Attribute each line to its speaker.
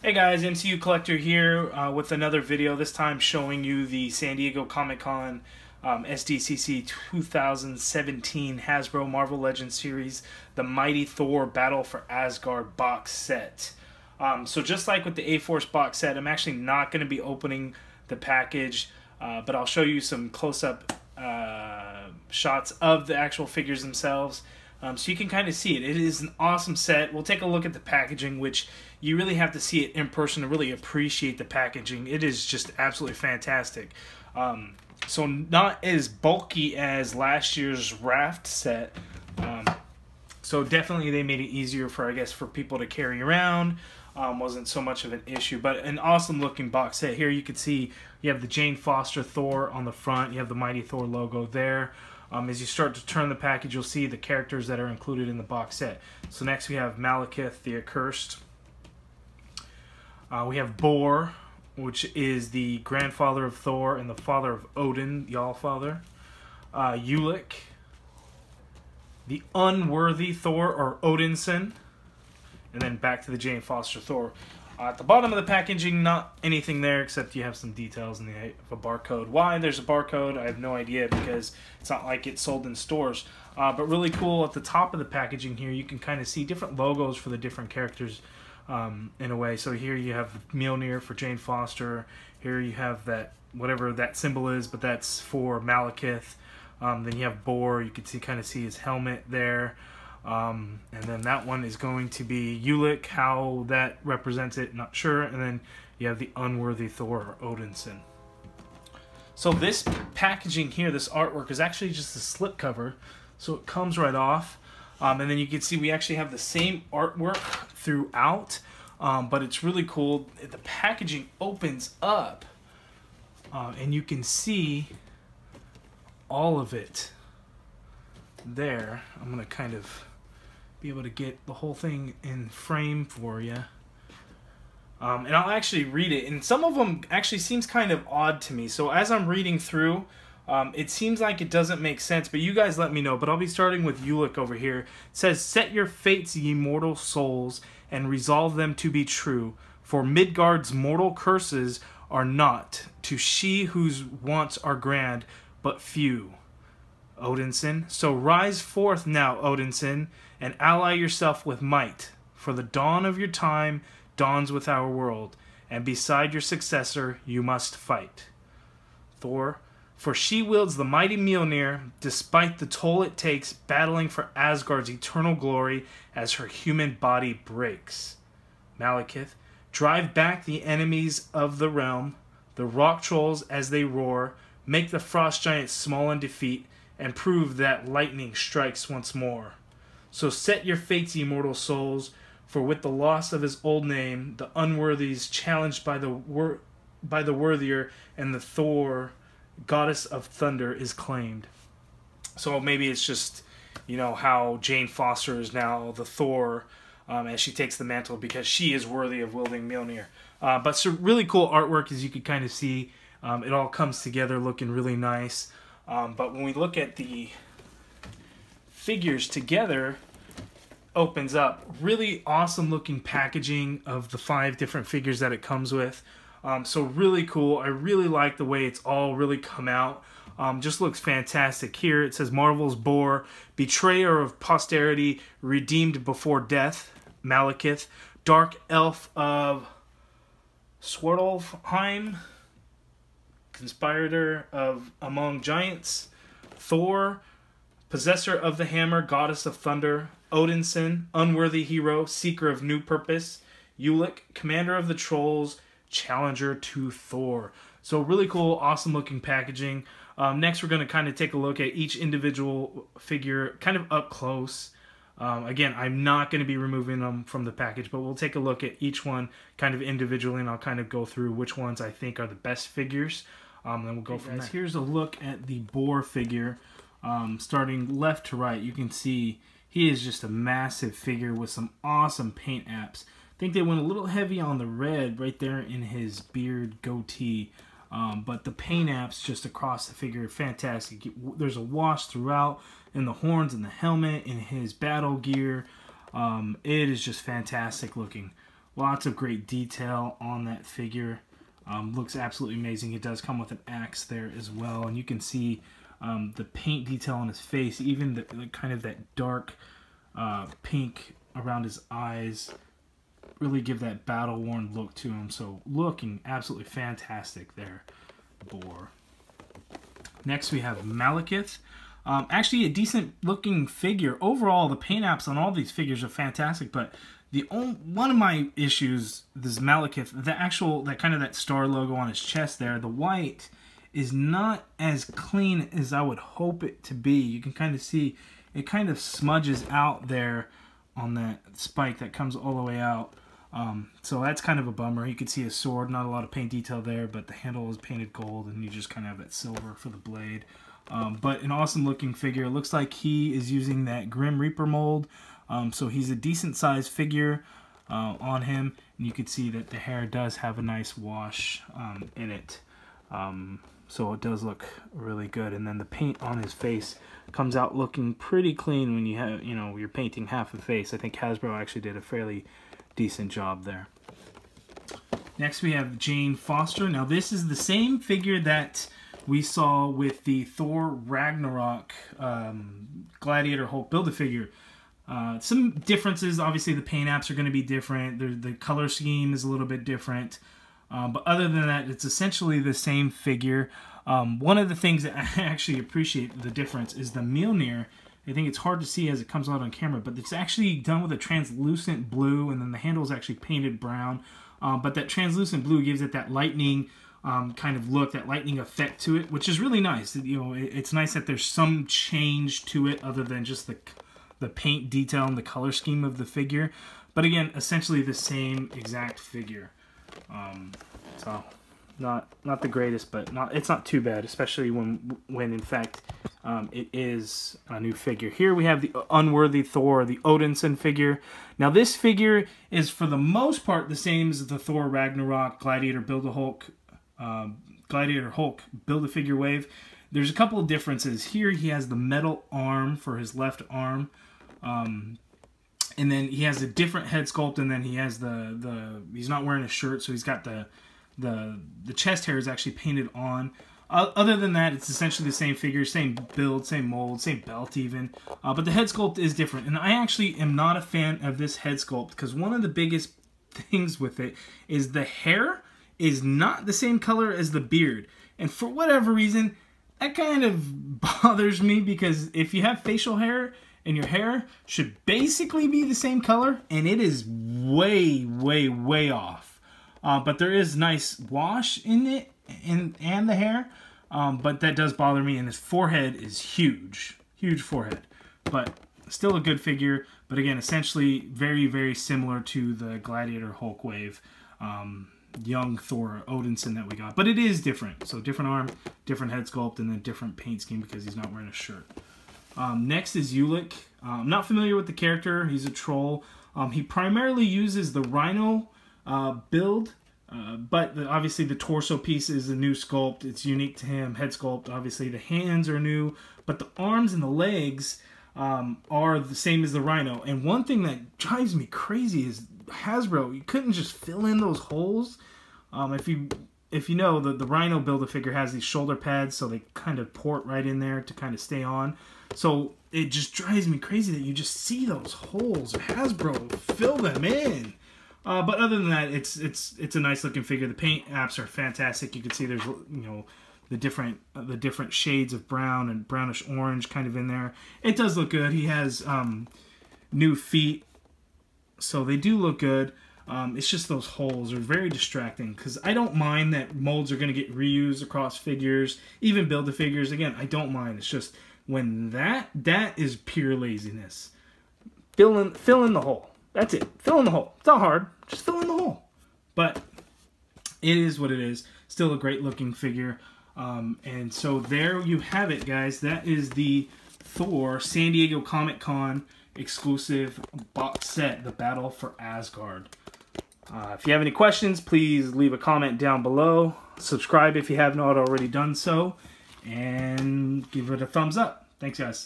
Speaker 1: Hey guys, MCU Collector here with another video, this time showing you the San Diego Comic-Con SDCC 2017 Hasbro Marvel Legends series, the Mighty Thor Battle for Asgard box set. So just like with the A-Force box set, I'm actually not going to be opening the package, but I'll show you some close-up shots of the actual figures themselves. So you can kind of see it. It is an awesome set. We'll take a look at the packaging, which you really have to see it in person to really appreciate the packaging. It is just absolutely fantastic. So not as bulky as last year's Raft set. So definitely they made it easier for, I guess, for people to carry around. Wasn't so much of an issue, but an awesome looking box set. Here you can see you have the Jane Foster Thor on the front. You have the Mighty Thor logo there. As you start to turn the package, you'll see the characters that are included in the box set. So next we have Malekith, the Accursed. We have Bor, which is the grandfather of Thor and the father of Odin, the Allfather. Ulik, the Unworthy Thor, or Odinson. And then back to the Jane Foster Thor. At the bottom of the packaging, not anything there except you have some details in a barcode. Why there's a barcode, I have no idea, because it's not like it's sold in stores. But really cool, at the top of the packaging here, you can kind of see different logos for the different characters in a way. So here you have Mjolnir for Jane Foster. Here you have that, whatever that symbol is, but that's for Malekith. Then you have Bor, you can kind of see his helmet there. And then that one is going to be Ulik, how that represents it, not sure. And then you have the Unworthy Thor, or Odinson. So this packaging here, this artwork, is actually just a slipcover. So it comes right off. And then you can see we actually have the same artwork throughout. But it's really cool. The packaging opens up. And you can see all of it there. I'm going to kind of be able to get the whole thing in frame for you. And I'll actually read it. And some of them actually seems kind of odd to me. So as I'm reading through, it seems like it doesn't make sense. But you guys let me know. But I'll be starting with Ulik over here. It says, "Set your fates, ye mortal souls, and resolve them to be true. For Midgard's mortal curses are not to she whose wants are grand, but few." Odinson. "So rise forth now, Odinson, and ally yourself with might, for the dawn of your time dawns with our world, and beside your successor you must fight." Thor. "For she wields the mighty Mjolnir, despite the toll it takes, battling for Asgard's eternal glory as her human body breaks." Malekith. "Drive back the enemies of the realm, the rock trolls as they roar, make the frost giants small in defeat, and prove that lightning strikes once more. So set your fates, ye mortal souls, for with the loss of his old name, the Unworthy's challenged by the worthier, and the Thor, goddess of thunder, is claimed." So maybe it's just, you know, how Jane Foster is now the Thor as she takes the mantle because she is worthy of wielding Mjolnir. But some really cool artwork, as you can kind of see. It all comes together looking really nice. But when we look at the figures together, opens up really awesome looking packaging of the 5 different figures that it comes with. So really cool. I really like the way it's all really come out. Just looks fantastic. Here it says Marvel's Bor, betrayer of posterity, redeemed before death. Malekith, dark elf of Svartalfheim, conspirator of among giants. Thor, possessor of the hammer, goddess of thunder. Odinson, unworthy hero, seeker of new purpose. Ulik, commander of the trolls, challenger to Thor. So really cool, awesome looking packaging. Next we're going to kind of take a look at each individual figure kind of up close. Again, I'm not going to be removing them from the package, but we'll take a look at each one kind of individually, and I'll kind of go through which ones I think are the best figures. Then we'll go from there. Here's a look at the Bor figure. Starting left to right, you can see he is just a massive figure with some awesome paint apps. I think they went a little heavy on the red right there in his beard goatee. But the paint apps just across the figure are fantastic. There's a wash throughout in the horns and the helmet, in his battle gear. It is just fantastic looking. Lots of great detail on that figure. Looks absolutely amazing. It does come with an axe there as well, and you can see the paint detail on his face, even the kind of that dark pink around his eyes, really give that battle-worn look to him. So looking absolutely fantastic there, Boar. Next we have Malekith. Actually a decent looking figure. Overall, the paint apps on all these figures are fantastic, but one of my issues, this Malekith, that star logo on his chest there, the white is not as clean as I would hope it to be. You can kind of see it kind of smudges out there on that spike that comes all the way out. So that's kind of a bummer. You can see a sword, not a lot of paint detail there, but the handle is painted gold, and you just kind of have that silver for the blade. But an awesome looking figure. It looks like he is using that Grim Reaper mold. So he's a decent sized figure on him, and you can see that the hair does have a nice wash in it. So it does look really good, and then the paint on his face comes out looking pretty clean when you have, you're painting half the face. I think Hasbro actually did a fairly decent job there. Next we have Jane Foster. Now this is the same figure that we saw with the Thor Ragnarok Gladiator Hulk Build-A-Figure. Some differences, obviously the paint apps are going to be different. The color scheme is a little bit different. But other than that, it's essentially the same figure. One of the things that I actually appreciate the difference is the Mjolnir. I think it's hard to see as it comes out on camera, but it's actually done with a translucent blue, and then the handle is actually painted brown. But that translucent blue gives it that lightning kind of look, that lightning effect to it, which is really nice. It's nice that there's some change to it other than just the paint detail and the color scheme of the figure. But again, essentially the same exact figure. So not the greatest, but it's not too bad, especially when in fact it is a new figure. Here we have the Unworthy Thor, the Odinson figure. Now this figure is for the most part the same as the Thor Ragnarok Gladiator Build-A-Hulk Build-A-Figure wave. There's a couple of differences. Here he has the metal arm for his left arm. And then he has a different head sculpt, and then he has he's not wearing a shirt, so he's got the chest hair is actually painted on. Other than that, it's essentially the same figure, same build, same mold, same belt even. But the head sculpt is different, and I actually am not a fan of this head sculpt because one of the biggest things with it is the hair is not the same color as the beard. And for whatever reason, that kind of bothers me, because if you have facial hair and your hair should basically be the same color, and it is way, way, way off. But there is nice wash in it and the hair, but that does bother me, and his forehead is huge. Huge forehead. But still a good figure, but again, essentially very, very similar to the Gladiator Hulk wave. Young Thor Odinson that we got, but it is different. So different arm, different head sculpt, and then different paint scheme because he's not wearing a shirt. Next is Ulik. I'm not familiar with the character. He's a troll. He primarily uses the Rhino build, but obviously the torso piece is a new sculpt. It's unique to him. Head sculpt, obviously the hands are new, but the arms and the legs are the same as the Rhino. And one thing that drives me crazy is Hasbro, you couldn't just fill in those holes. If you know, the Rhino Build-A-Figure has these shoulder pads, so they kind of port right in there to kind of stay on. So it just drives me crazy that you just see those holes. Hasbro, fill them in. But other than that, it's a nice looking figure. The paint apps are fantastic. You can see there's the different shades of brown and brownish orange kind of in there. It does look good. He has new feet, so they do look good. It's just those holes are very distracting, because I don't mind that molds are going to get reused across figures, even Build-A-Figures. Again, I don't mind. It's just when that is pure laziness. Fill in the hole. That's it. Fill in the hole. It's not hard. Just fill in the hole. But it is what it is. Still a great looking figure. And so there you have it, guys. That is the Thor San Diego Comic-Con exclusive box set, The Battle for Asgard. If you have any questions, please leave a comment down below. Subscribe if you have not already done so. And give it a thumbs up. Thanks, guys.